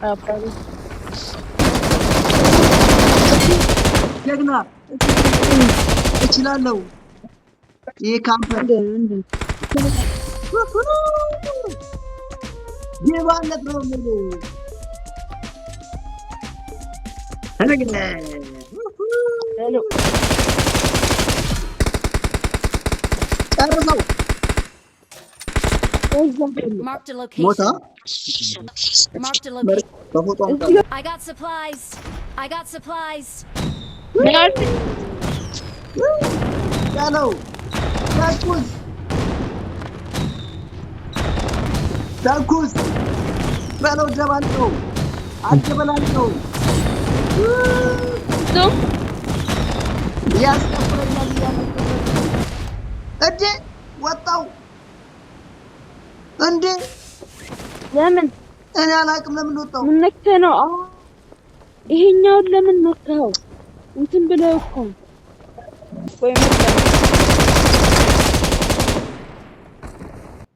አባሪ ጀግና እችላለሁ። ይሄ ካምፐር የባለት ነው ሙሉ አለገለ ሄሎ ጨርሰው Marked a ሞታ location. Marked a location. በፎቶ አምጣ I got supplies. I got supplies. ያለው ታኩስ ታኩስ በለው ደባልቀው አትበላልቀው ዞም ያስከፍረኛል እንዴ ወጣው እንዴ ለምን እኔ አላቅም ለምን ወጣው ምን ነክተህ ነው ይሄኛውን ለምን ነካው እንትን ብለው እኮ ወይ መጣ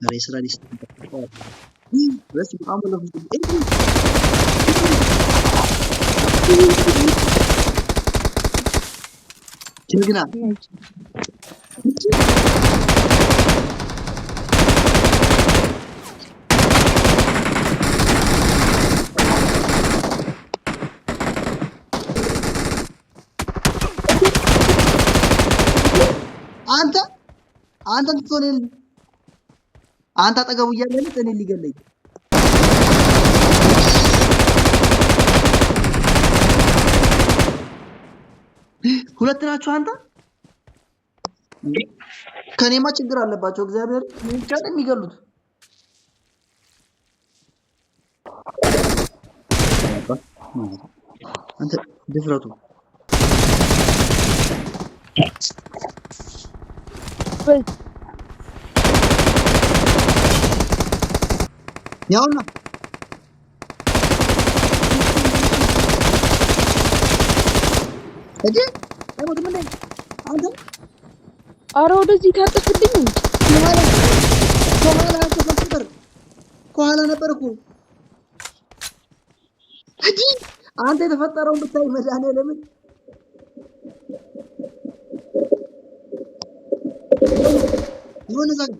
ዛሬ ስራ ሊስት በስ አመለ ጀግና አንተ ትቶኔል አንተ አጠገቡ እያለህ እኔ ሊገለኝ ሁለት ናችሁ አንተ ከኔማ ችግር አለባቸው እግዚአብሔር ብቻ ነው የሚገሉት አንተ ድፍረቱ ያውና እጂ አይሞት ምን አንተ አረ ወደዚህ ታጥፍልኝ ከኋላ ነበርኩ እጂ አንተ የተፈጠረውን ብታይ መድኃኒዓለም ይሁን ዘግ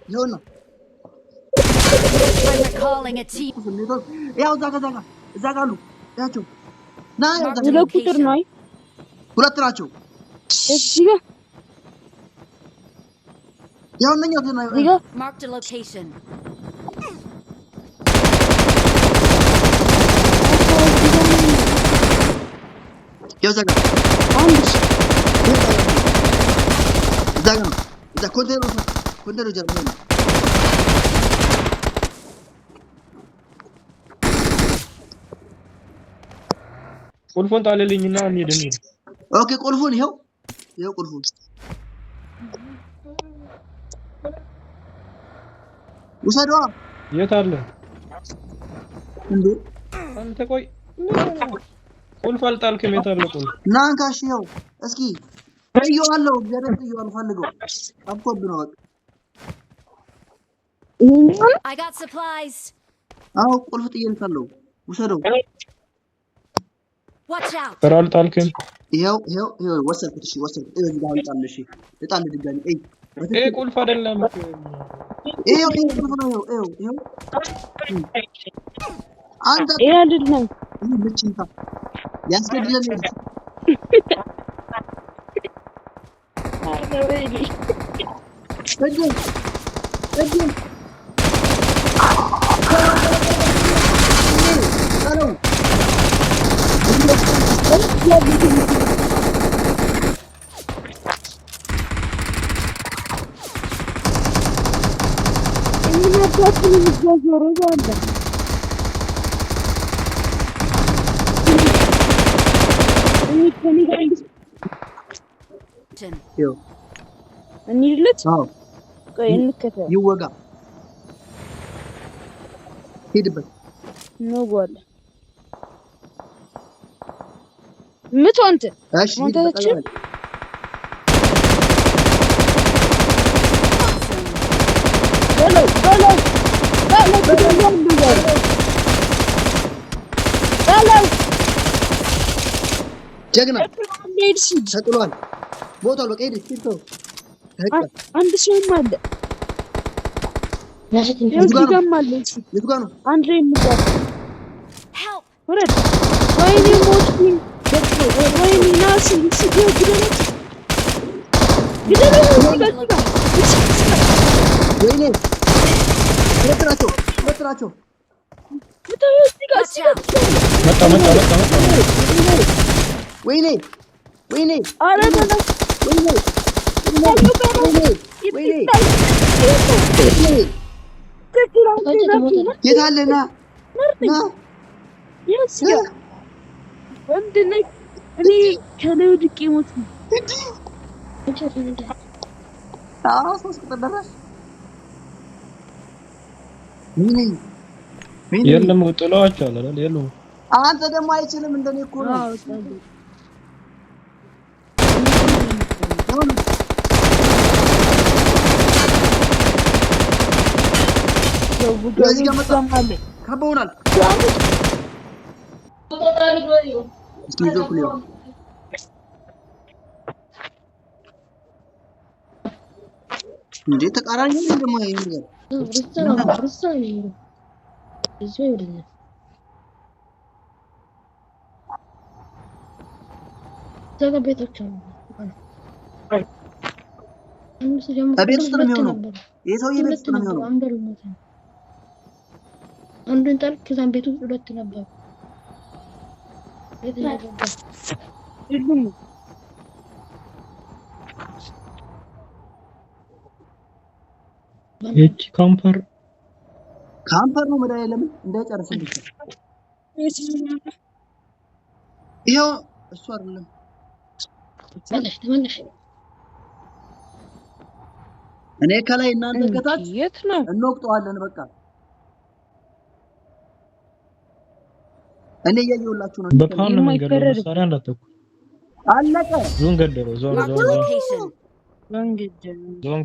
ይሁን I'm recalling a team. ያው ዛጋሉ ያቸው ና ያው ሁለት ቁጥር ነው ሁለት ናቸው እዚህ ጋር ያው ነኝ ያው እዚህ ጋር Marked a location. ያው ዛጋ አንድ ዛጋ እዛ ኮንቴነሩ ጀርባ ነው ቁልፉን ጣልልኝና እንሂድ ኦኬ ቁልፉን ይኸው ቁልፉን ውሰዷ የት አለ እንዴ አንተ ቆይ ቁልፍ አልጣልክም የት አለ ቁልፍ ናንካሽ ይኸው እስኪ እየዋለው እግዚአብሔር ይዋል ፈልገው አብቆብ ነው በቃ I got supplies. አዎ ቁልፍ ጥየልታለሁ ውሰደው Watch out. ተራል ጣልክም ይኸው ወሰድኩት እሺ ወሰድኩት እዚህ ጋር አንጣል እሺ እጣል ድጋሚ ቁልፍ አይደለም ይኸው ቁልፍ ነው ይኸው አንተ አይደለም ልጭንታ ያስገድለን እጅ እንሂድለት ቆይ እንከተል ይወጋ ሄድበት ነው ወለ ምቱ አንተ እሺ አንተ ጀግና ተጥሏል። ቦታው በቃ ሄድ ሄድ አንድ ሰውም አለ። የቱ ጋር ነው? አንድ የሚባል Help! ወረድ ወይኔ ሞትኩኝ። ወይኔ ናሲ ሲገው ግደለት ወይኔ ሁለት ናቸው። Watch out! መጣ። ወይኔ አረ ተነስ የት አለ? ና ወንድነኝ እኔ ከላይ ወድቄ ሞት ነው። ሶስት ቁጥር ደረስ። የለም ጥለዋቸዋል አይደል? የለም አንተ ደግሞ አይችልም እንደኔ እኮ ነው። እዚህ ጋር መጣ። ከበውናል። እስኪ ይዘው ኩሊዮ እንዴ ተቃራኒ ነው ደግሞ ይሄ ቤት ውስጥ ነው የሚሆነው። ይሄ ሰውዬ ቤት ውስጥ ነው የሚሆነው። አንዱን ጠርቅ ከዛም ቤት ውስጥ ሁለት ነበር። ቤት ላይ ገባ። እቺ ካምፐር ነው መድኃኒዓለም እንዳይጨርስልኝ። ይሄው እሱ አይደለም ተመለሽ። እኔ ከላይ እናንተ ከታች የት ነው? እንወቅጠዋለን። በቃ እኔ እያየሁላችሁ ነው። በፓን መንገድ መሳሪያ እንዳትተኩ። አለቀ። ዞን ገደለው። ዞን Marked a location.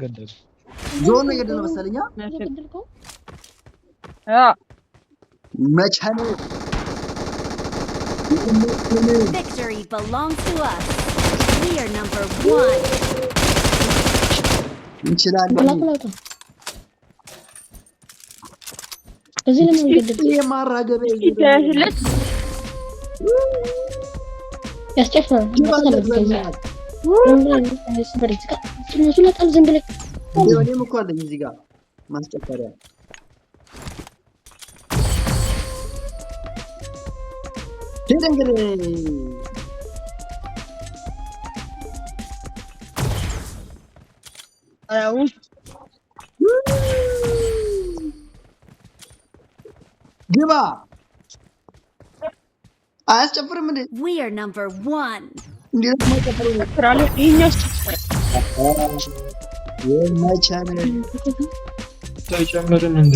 ገደለው። ዞን ነው የገደለው መሰለኝ። መቼ ነው Victory belongs to us. We are number 1. እንችላለን። እዚህ ለምን ገደል? የማራገበ ይደህለት ያስጨፈረ እኔም እኮ አለኝ እዚህ ጋር ማስጨፈሪያ። ሄደ እንግዲህ ግባ። አያስጨፍርም እንዴ? We are number 1. እንዴት ማይጨፍሩ ስራለ ይኛስ የማይቻል ተጨመረን እንዴ?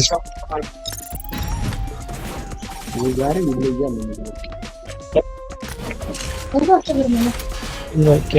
ዛሬ ይለያል ነው። ኦኬ